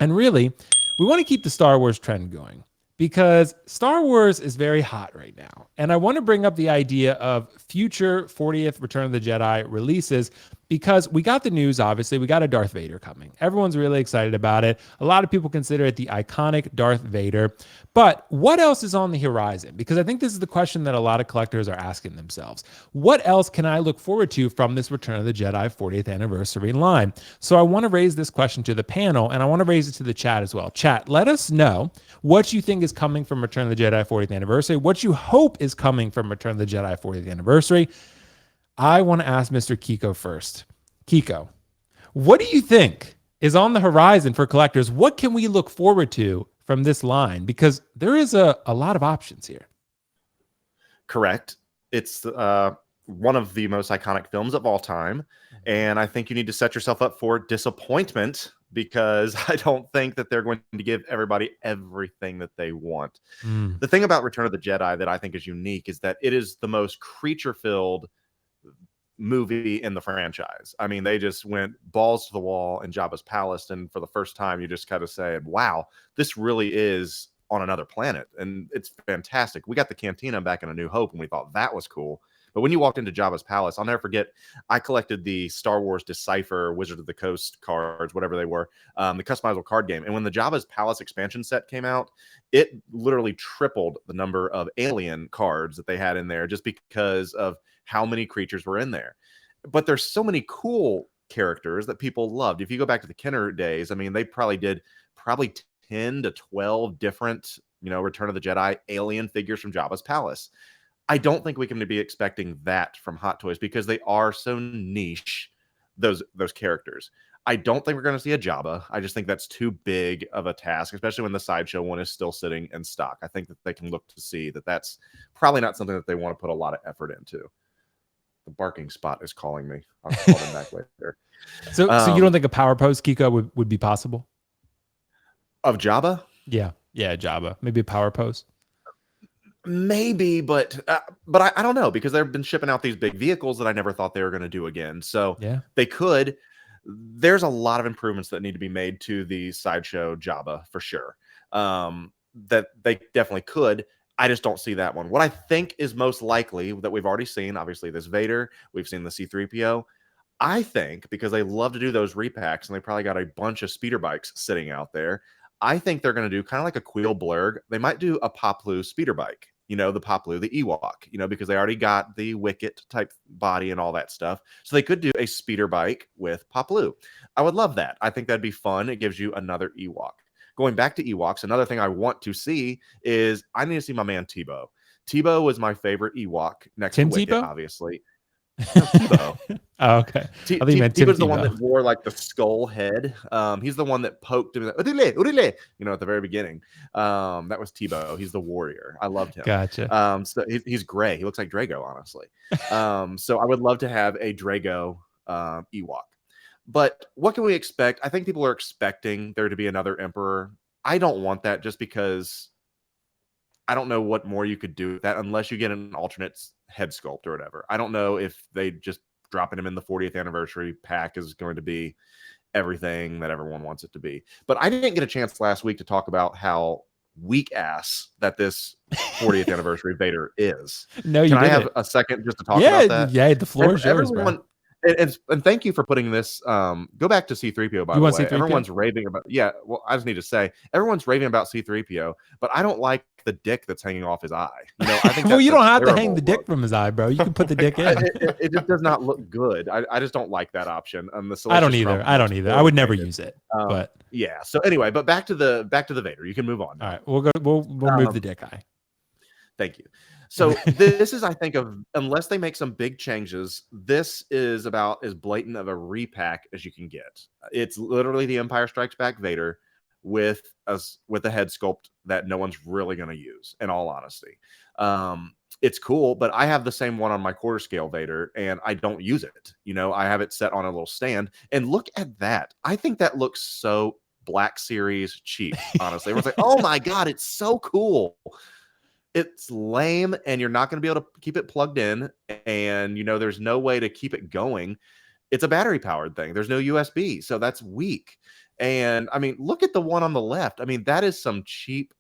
And really, we want to keep the Star Wars trend going because Star Wars is very hot right now. And I want to bring up the idea of future 40th Return of the Jedi releases because we got the news, obviously. We got a Darth Vader coming. Everyone's really excited about it. A lot of people consider it the iconic Darth Vader. But what else is on the horizon? Because I think this is the question that a lot of collectors are asking themselves. What else can I look forward to from this Return of the Jedi 40th anniversary line? So I want to raise this question to the panel, and I want to raise it to the chat as well. Chat, let us know what you think is coming from Return of the Jedi 40th anniversary, what you hope is coming from Return of the Jedi 40th anniversary. I want to ask Mr. Kiko first. Kiko, what do you think is on the horizon for collectors? What can we look forward to from this line? Because there is a lot of options here. Correct. It's one of the most iconic films of all time. And I think you need to set yourself up for disappointment because I don't think that they're going to give everybody everything that they want. The thing about Return of the Jedi that I think is unique is that it is the most creature-filled movie in the franchise. I mean, they just went balls to the wall in Jabba's palace, and for the first time, you just kind of say, wow, this really is on another planet, and it's fantastic. We got the cantina back in A New Hope, and we thought that was cool. But when you walked into Jabba's palace, I'll never forget, I collected the Star Wars Decipher, Wizard of the Coast cards, whatever they were, the customizable card game. And when the Jabba's Palace expansion set came out, it literally tripled the number of alien cards that they had in there just because of how many creatures were in there. But there's so many cool characters that people loved. If you go back to the Kenner days, I mean, they probably did 10 to 12 different, Return of the Jedi alien figures from Jabba's Palace. I don't think we can be expecting that from Hot Toys because they are so niche, those characters. I don't think we're going to see a Jabba. I just think that's too big of a task, especially when the Sideshow one is still sitting in stock. I think that they can look to see that that's probably not something that they want to put a lot of effort into. The barking spot is calling me. I'll call them back later. So you don't think a power pose, Kiko, would be possible? Of Jabba? Yeah, Jabba. Maybe a power pose. Maybe, but I don't know because they've been shipping out these big vehicles that I never thought they were going to do again. So yeah, they could. There's a lot of improvements that need to be made to the Sideshow Jabba for sure. That they definitely could. I just don't see that one. What I think is most likely that we've already seen, obviously, this Vader. We've seen the C-3PO. I think because they love to do those repacks and they probably got a bunch of speeder bikes sitting out there. I think they're going to do kind of like a Queel Blurg. They might do a Poplu speeder bike. The Poplu, the Ewok, because they already got the Wicket type body and all that stuff. So they could do a speeder bike with Poplu. I would love that. I think that'd be fun. It gives you another Ewok. Going back to Ewoks, another thing I want to see is I need to see my man Tebow. Tebow was my favorite Ewok next to Wicket, obviously. No, Tebow. Oh, okay. Tebow's the one that wore like the skull head. He's the one that poked him at the very beginning. That was Tebow. He's the warrior. I loved him. Gotcha. So he's gray. He looks like Drago, honestly. So I would love to have a Drago Ewok. But what can we expect? I think people are expecting there to be another Emperor. I don't want that just because I don't know what more you could do with that unless you get an alternate head sculpt or whatever. I don't know if they just dropping him in the 40th anniversary pack is going to be everything that everyone wants it to be. But I didn't get a chance last week to talk about how weak ass that this 40th anniversary Vader is. No, Can I have a second just to talk about that? Yeah, the floor is yours, bro. And thank you for putting this. Go back to C-3PO, by the way. C-3PO? Everyone's raving about. Yeah, well, I just need to say everyone's raving about C-3PO, but I don't like the dick that's hanging off his eye. I think. Well, you don't have to hang the dick from his eye, bro. You can put the dick in. It just does not look good. I just don't like that option. I don't either. I would never use it. But yeah. So anyway, but back to the Vader. You can move on. All right, we'll move the dick eye. Thank you. So this is, I think, unless they make some big changes, this is about as blatant of a repack as you can get. It's literally the Empire Strikes Back Vader with a head sculpt that no one's really going to use, in all honesty. It's cool, but I have the same one on my quarter scale Vader, and I don't use it. I have it set on a little stand, and look at that. I think that looks so Black Series cheap, honestly. Everyone's like, oh my God, it's so cool. It's lame, and you're not going to be able to keep it plugged in, and there's no way to keep it going. it's a battery powered thing. There's no USB, so that's weak. And I mean, look at the one on the left. I mean, that is some cheap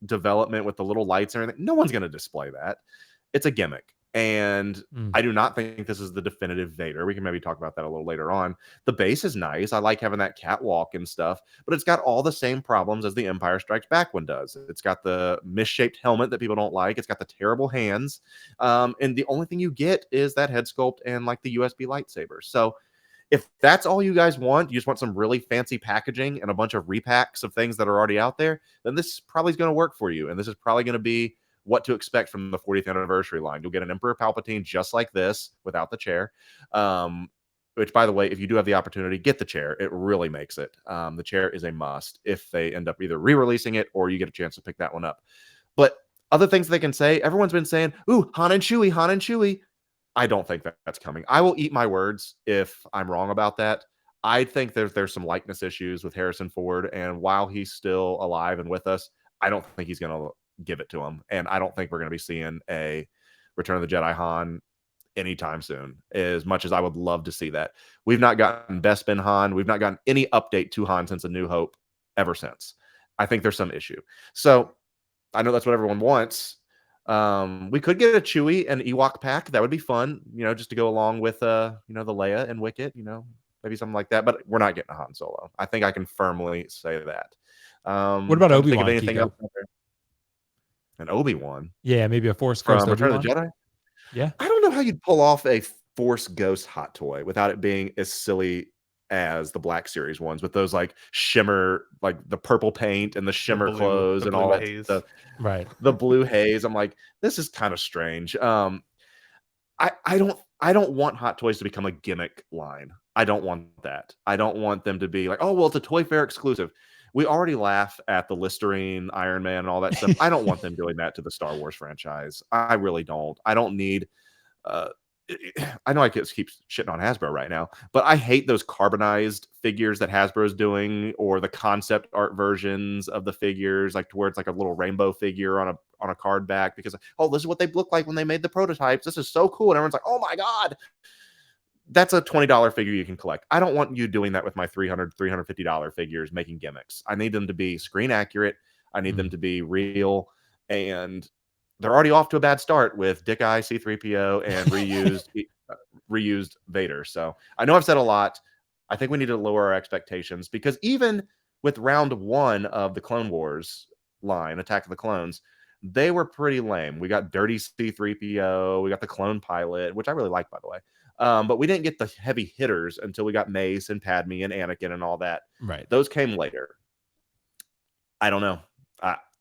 development with the little lights and everything. No one's going to display that. It's a gimmick. And I do not think this is the definitive Vader. We can maybe talk about that a little later on. The base is nice. I like having that catwalk and stuff, but it's got all the same problems as the Empire Strikes Back one does. It's got the misshaped helmet that people don't like. It's got the terrible hands. And the only thing you get is that head sculpt and like the USB lightsaber. So if that's all you guys want, you just want some really fancy packaging and a bunch of repacks of things that are already out there, then this probably is going to work for you. And this is probably going to be what to expect from the 40th anniversary line. You'll get an Emperor Palpatine just like this without the chair. Which, by the way, if you do have the opportunity, get the chair. It really makes it. The chair is a must if they end up either re-releasing it or you get a chance to pick that one up. But other things they can say, everyone's been saying, ooh, Han and Chewie, Han and Chewie. I don't think that's coming. I will eat my words if I'm wrong about that. I think there's some likeness issues with Harrison Ford, and while he's still alive and with us, I don't think he's going to give it to him. And I don't think we're going to be seeing a Return of the Jedi Han anytime soon, as much as I would love to see that. We've not gotten Bespin Han. We've not gotten any update to Han since A New Hope ever since. I think there's some issue. So I know that's what everyone wants. We could get a Chewie and Ewok pack. That would be fun, just to go along with, the Leia and Wicket, maybe something like that. But we're not getting a Han Solo. I think I can firmly say that. What about Obi-Wan? Anything else out there? An Obi-Wan? Yeah, maybe a Force Ghost Return Obi-Wan? of the Jedi? Yeah. I don't know how you'd pull off a Force Ghost hot toy without it being as silly as the Black Series ones with those like shimmer, like the purple paint and the shimmer clothes and all that stuff. Right. The blue haze. I'm like, this is kind of strange. I don't want Hot Toys to become a gimmick line. I don't want that. I don't want them to be like, oh, well, it's a Toy Fair exclusive. We already laugh at the Listerine Iron Man and all that stuff. I don't want them doing that to the Star Wars franchise. I really don't. I don't need I know I keep shitting on Hasbro right now, but I hate those carbonized figures that Hasbro's doing, or the concept art versions of the figures, like to where it's like a little rainbow figure on a card back, because this is what they look like when they made the prototypes. This is so cool, and everyone's like, oh my god, that's a $20 figure you can collect. I don't want you doing that with my $350 figures making gimmicks. I need them to be screen accurate. I need them to be real, and they're already off to a bad start with Dick Eye C-3PO and reused Vader. So I know I've said a lot. I think we need to lower our expectations, because even with round 1 of the Clone Wars line, Attack of the Clones, they were pretty lame. We got dirty C-3PO. We got the clone pilot, which I really like, by the way. But we didn't get the heavy hitters until we got Mace and Padme and Anakin and all that. Right. Those came later. I don't know.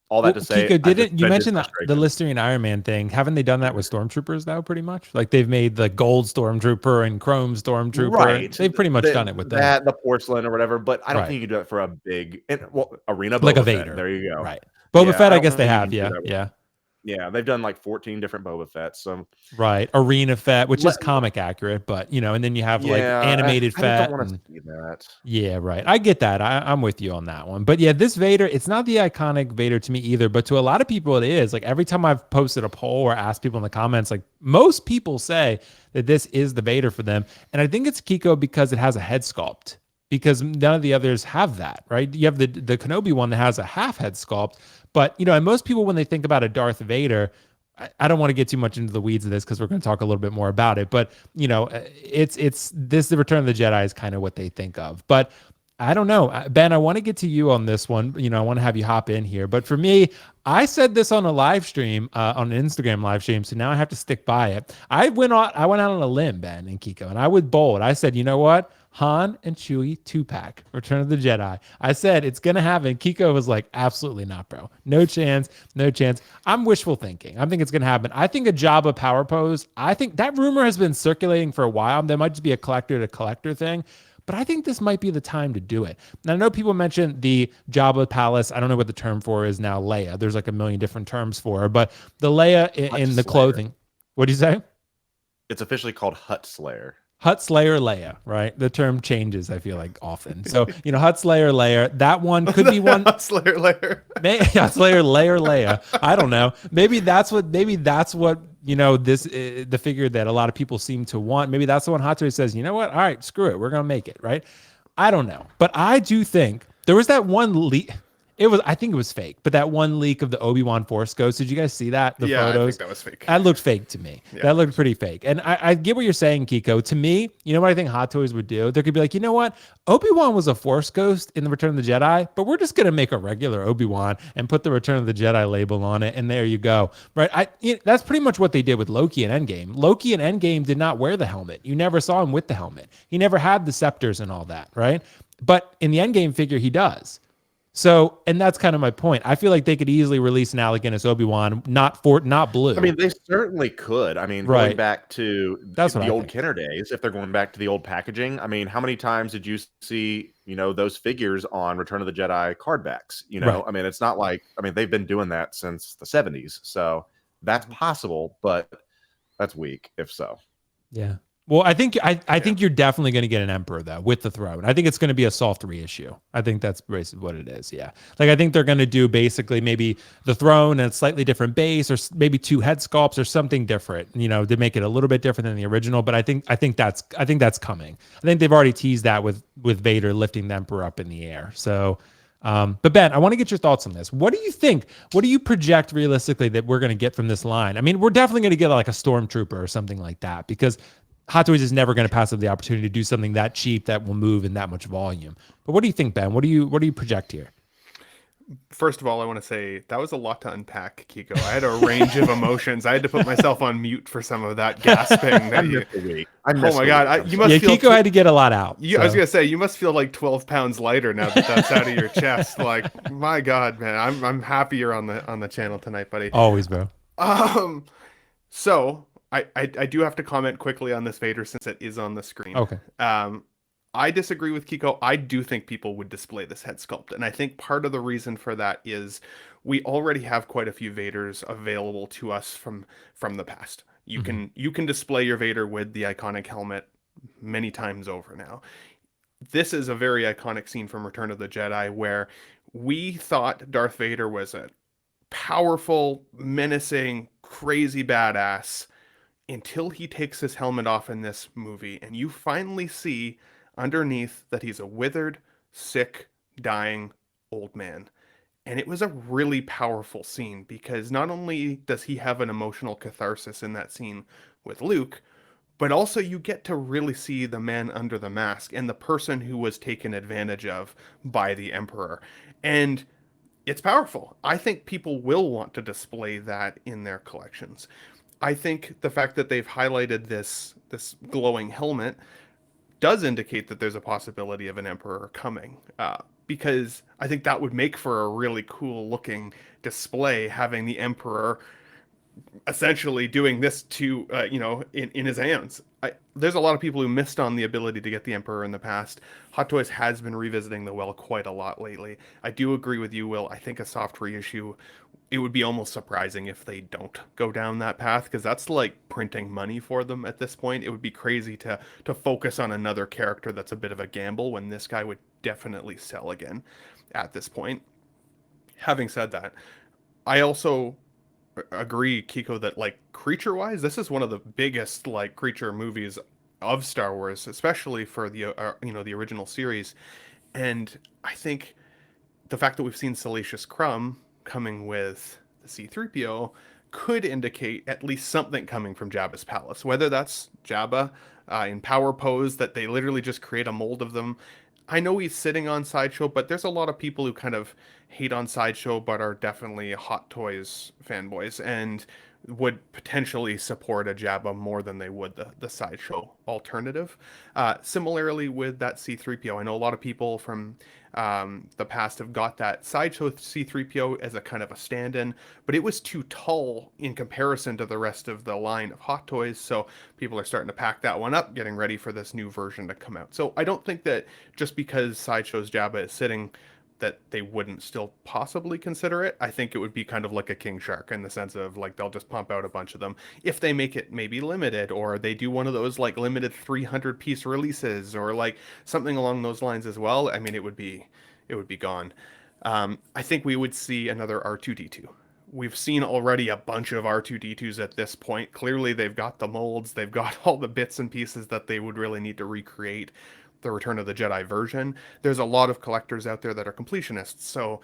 All that to say, Kiko, you mentioned the Listerine Iron Man thing? Haven't they done that with Stormtroopers though? Pretty much, like they've made the gold Stormtrooper and chrome Stormtrooper. Right, they've pretty much done it with that, the porcelain or whatever. But I don't think you can do it for a big arena, like Boba a Vader. Fett. There you go. Right, Boba Fett. I guess they have. Yeah, they've done like 14 different Boba Fetts. So right, Arena Fett, which is comic accurate, but and then you have like animated Fett. I don't want to see that. Yeah, right. I get that. I'm with you on that one. But yeah, this Vader, it's not the iconic Vader to me either. But to a lot of people, it is. Like every time I've posted a poll or asked people in the comments, like most people say that this is the Vader for them, and I think it's Kiko because it has a head sculpt. Because none of the others have that, right? You have the Kenobi one that has a half head sculpt. But, and most people, when they think about a Darth Vader, I don't want to get too much into the weeds of this because we're going to talk a little bit more about it. But, it's this, the Return of the Jedi is kind of what they think of. But I don't know. Ben, I want to get to you on this one. I want to have you hop in here. But for me, I said this on a live stream, on an Instagram live stream, so now I have to stick by it. I went out on a limb, Ben and Kiko, and I was bold. I said, you know what? Han and Chewie 2-pack, Return of the Jedi. I said it's going to happen. Kiko was like, absolutely not, bro. No chance. I'm wishful thinking. I think it's going to happen. I think a Jabba power pose, I think that rumor has been circulating for a while. There might just be a collector-to-collector thing. But I think this might be the time to do it. Now, I know people mentioned the Jabba Palace. I don't know what the term for is now, Leia. There's like a million different terms for her. But the Leia in the clothing. What do you say? It's officially called Hut Slayer. Hut Slayer Leia, right? The term changes, I feel like, often. So, Hut Slayer Leia, that one could be one. Hut Slayer Leia. Hut Slayer Leia. I don't know. Maybe that's what this the figure that a lot of people seem to want. Maybe that's the one Hot Toys says, you know what? All right, screw it. We're going to make it, right? I don't know. But I do think there was that one leak. I think it was fake, but that one leak of the Obi-Wan Force Ghost. Did you guys see that? The Yeah, photos? I think that was fake. That looked fake to me. Yeah. That looked pretty fake. And I get what you're saying, Kiko. To me, you know what I think Hot Toys would do? They could be like, you know what? Obi-Wan was a Force Ghost in the Return of the Jedi, but we're just going to make a regular Obi-Wan and put the Return of the Jedi label on it. And there you go. Right? That's pretty much what they did with Loki and Endgame. Loki and Endgame did not wear the helmet. You never saw him with the helmet. He never had the scepters and all that, right? But in the Endgame figure, he does. So, and that's kind of my point. I feel like they could easily release an Alec Guinness Obi-Wan, not blue. I mean, they certainly could. I mean, Right. going back to That's what the I old think. Kenner days, if they're going back to the old packaging, I mean, how many times did you see, those figures on Return of the Jedi card backs? Right. I mean, it's not like, they've been doing that since the 70s. So that's possible, but that's weak if so. Yeah. Well, I think think you're definitely going to get an Emperor though with the throne. I think it's going to be a soft reissue. I think that's basically what it is. Yeah. Like I think they're going to do basically maybe the throne and a slightly different base, or maybe 2 head sculpts or something different. To make it a little bit different than the original. But I think that's coming. I think they've already teased that with Vader lifting the Emperor up in the air. So. But Ben, I want to get your thoughts on this. What do you think? What do you project realistically that we're going to get from this line? I mean, we're definitely going to get like a Stormtrooper or something like that, because Hot Toys is never going to pass up the opportunity to do something that cheap that will move in that much volume. But what do you think, Ben? What do you project here? First of all, I want to say that was a lot to unpack, Kiko. I had a range of emotions. I had to put myself on mute for some of that gasping. Oh my God. You must feel Kiko had to get a lot out. I was going to say, you must feel like 12 pounds lighter now that that's out of your chest. Like, my God, man, I'm happy you're on the channel tonight, buddy. Always, bro. So I do have to comment quickly on this Vader since it is on the screen. Okay. I disagree with Kiko. I do think people would display this head sculpt. And I think part of the reason for that is we already have quite a few Vaders available to us from the past. You can display your Vader with the iconic helmet many times over now. This is a very iconic scene from Return of the Jedi where we thought Darth Vader was a powerful, menacing, crazy badass until he takes his helmet off in this movie, and you finally see underneath that he's a withered, sick, dying old man. And it was a really powerful scene because not only does he have an emotional catharsis in that scene with Luke, but also you get to really see the man under the mask and the person who was taken advantage of by the Emperor. And it's powerful. I think people will want to display that in their collections. I think the fact that they've highlighted this glowing helmet does indicate that there's a possibility of an Emperor coming, because I think that would make for a really cool looking display, having the Emperor essentially doing this to in his hands. There's a lot of people who missed on the ability to get the Emperor in the past. Hot Toys has been revisiting the well quite a lot lately. I do agree with you, Will. I think a soft reissue, it would be almost surprising if they don't go down that path, because that's like printing money for them at this point. It would be crazy to focus on another character that's a bit of a gamble when this guy would definitely sell again at this point. Having said that, I also agree, Kiko, that like creature wise, this is one of the biggest like creature movies of Star Wars, especially for the the original series. And I think the fact that we've seen Salacious Crumb coming with the C-3PO could indicate at least something coming from Jabba's palace, whether that's Jabba in power pose that they literally just create a mold of them. I know he's sitting on Sideshow, but there's a lot of people who kind of hate on Sideshow but are definitely Hot Toys fanboys and would potentially support a Jabba more than they would the Sideshow alternative. Similarly with that C-3PO, I know a lot of people from the past have got that Sideshow C-3PO as a kind of a stand-in, but it was too tall in comparison to the rest of the line of Hot Toys, so people are starting to pack that one up, getting ready for this new version to come out. So I don't think that just because Sideshow's Jabba is sitting that they wouldn't still possibly consider it. I think it would be kind of like a King Shark in the sense of like they'll just pump out a bunch of them if they make it maybe limited, or they do one of those like limited 300 piece releases or like something along those lines as well. I mean, it would be gone. I think we would see another R2D2. we've seen already a bunch of R2-D2s at this point. Clearly, they've got the molds, they've got all the bits and pieces that they would really need to recreate the Return of the Jedi version. There's a lot of collectors out there that are completionists, so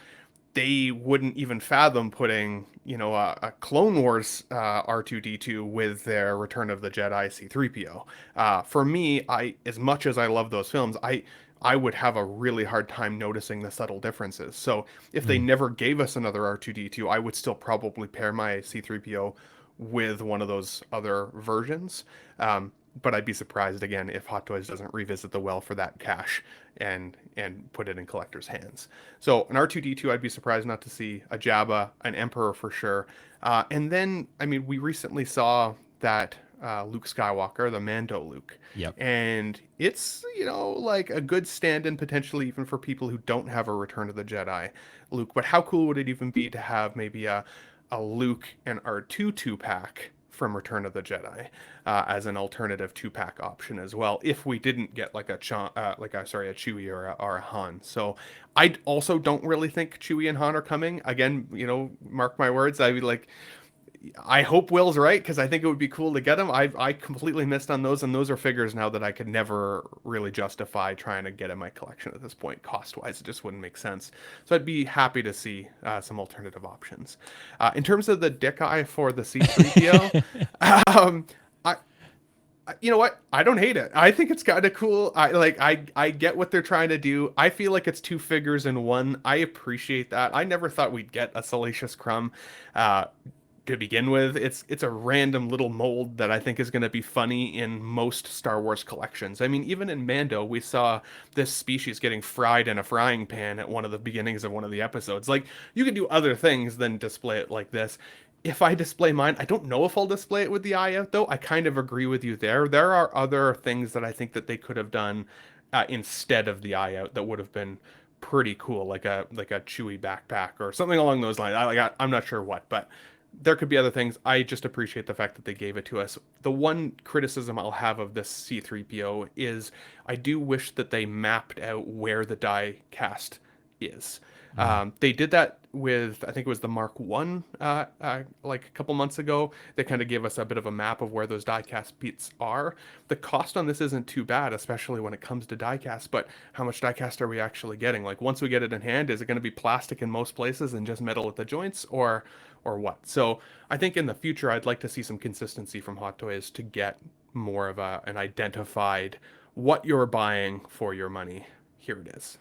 they wouldn't even fathom putting, a Clone Wars R2-D2 with their Return of the Jedi C-3PO. For me, as much as I love those films, I would have a really hard time noticing the subtle differences. So if they never gave us another R2-D2, I would still probably pair my C-3PO with one of those other versions. But I'd be surprised again if Hot Toys doesn't revisit the well for that cash and put it in collectors' hands. So an R2-D2, I'd be surprised not to see a Jabba, an Emperor for sure. And then, I mean, we recently saw that Luke Skywalker, the Mando Luke. Yep. And it's, like a good stand-in potentially even for people who don't have a Return of the Jedi Luke. But how cool would it even be to have maybe a Luke and R2 2-pack from Return of the Jedi as an alternative 2-pack option as well, if we didn't get like a Chewie or a Han. So I also don't really think Chewie and Han are coming. Again, mark my words. I hope Will's right, because I think it would be cool to get them. I completely missed on those, and those are figures now that I could never really justify trying to get in my collection at this point. Cost-wise, it just wouldn't make sense. So I'd be happy to see some alternative options. In terms of the dick eye for the C-3PO, you know what? I don't hate it. I think it's kind of cool. I get what they're trying to do. I feel like it's two figures in one. I appreciate that. I never thought we'd get a Salacious Crumb. To begin with, it's a random little mold that I think is going to be funny in most Star Wars collections. I mean, even in Mando, we saw this species getting fried in a frying pan at one of the beginnings of one of the episodes. Like, you can do other things than display it like this. If I display mine, I don't know if I'll display it with the eye out, though. I kind of agree with you there. There are other things that I think that they could have done instead of the eye out that would have been pretty cool, like a Chewie backpack or something along those lines. I'm not sure what, but there could be other things. I just appreciate the fact that they gave it to us. The one criticism I'll have of this C-3PO is I do wish that they mapped out where the die cast is. They did that with, I think it was the Mark 1, like a couple months ago. They kind of gave us a bit of a map of where those die-cast bits are. The cost on this isn't too bad, especially when it comes to die-cast, but how much die-cast are we actually getting? Like, once we get it in hand, is it going to be plastic in most places and just metal at the joints, or what? So I think in the future, I'd like to see some consistency from Hot Toys to get more of an identified, what you're buying for your money. Here it is.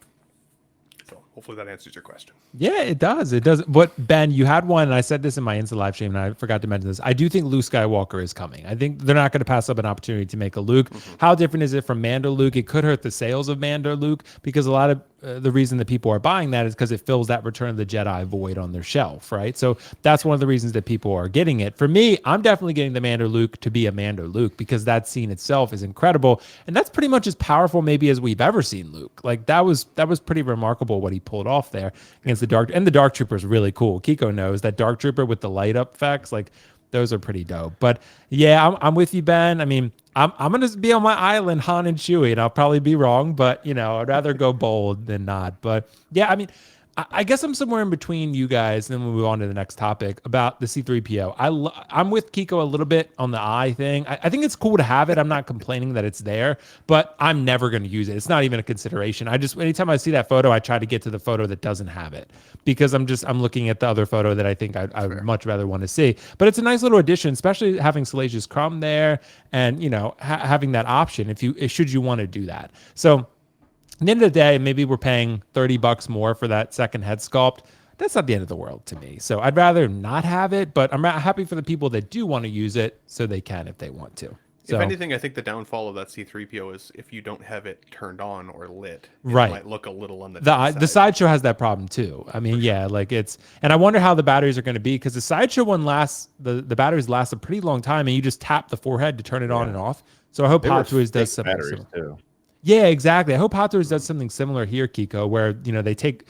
So hopefully that answers your question. Yeah, it does. It does. But Ben, you had one, and I said this in my Insta live stream, and I forgot to mention this. I do think Luke Skywalker is coming. I think they're not going to pass up an opportunity to make a Luke. How different is it from Mando Luke? It could hurt the sales of Mando Luke, because a lot of the reason that people are buying that is because it fills that Return of the Jedi void on their shelf, right? So that's one of the reasons that people are getting it. For me, I'm definitely getting the Mando Luke to be a Mando Luke, because that scene itself is incredible, and that's pretty much as powerful maybe as we've ever seen Luke. Like, that was pretty remarkable what he pulled off there against the Dark Trooper is really cool. Kiko knows that Dark Trooper with the light up effects, like, those are pretty dope. But yeah, I'm with you, Ben. I mean, I'm gonna be on my island, Han and Chewie, and I'll probably be wrong, but I'd rather go bold than not. But yeah, I mean, I guess I'm somewhere in between you guys, and then we'll move on to the next topic about the C-3PO. I'm with Kiko a little bit on the eye thing. I think it's cool to have it. I'm not complaining that it's there, but I'm never going to use it. It's not even a consideration. Anytime I see that photo, I try to get to the photo that doesn't have it, because I'm looking at the other photo that I think I would much rather want to see. But it's a nice little addition, especially having Salacious Crumb there, and having that option should you want to do that. So at the end of the day, maybe we're paying $30 more for that second head sculpt. That's not the end of the world to me. So I'd rather not have it, but I'm happy for the people that do want to use it, so they can if they want to. So, if anything, I think the downfall of that C-3PO is if you don't have it turned on or lit, it right, might look a little on the side. The Sideshow has that problem too. I mean, yeah, like and I wonder how the batteries are going to be, because the Sideshow one the batteries last a pretty long time, and you just tap the forehead to turn it on and off. So I hope Hot Toys does something similar too. Yeah, exactly. I hope Hot Toys does something similar here, Kiko, where they take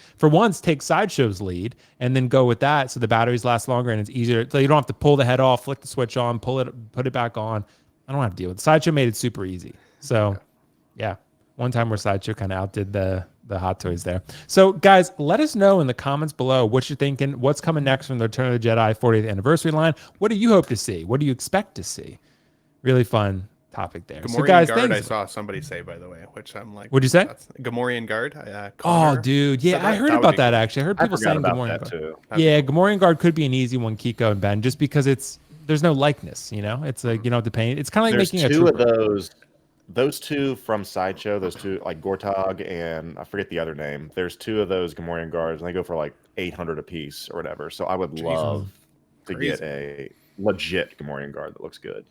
Sideshow's lead and then go with that, so the batteries last longer and it's easier. So you don't have to pull the head off, flick the switch on, put it back on. I don't have to deal with it. Sideshow made it super easy. So yeah, one time where Sideshow kind of outdid the the hot toys there. So, guys, let us know in the comments below what you're thinking. What's coming next from the Return of the Jedi 40th anniversary line? What do you hope to see? What do you expect to see? Really fun topic there. Gamorrean So, guys, Guard, thanks. I saw somebody say, by the way, which I'm like, What'd you say? That's Gamorrean Guard. Oh, Connor dude. said Yeah, I heard would about be that, cool. actually. I heard I people forgot saying about Gamorrean that Guard. too. That'd be Yeah, cool. Gamorrean Guard could be an easy one, Kiko and Ben, just because there's no likeness, you know? It's like, you know, the paint. It's kind of like There's making a two of trooper. those two from Sideshow, those two like Gortog and I forget the other name. There's two of those Gamorrean guards, and they go for like 800 a piece or whatever. So I would love to get Crazy. a legit Gamorrean guard that looks good.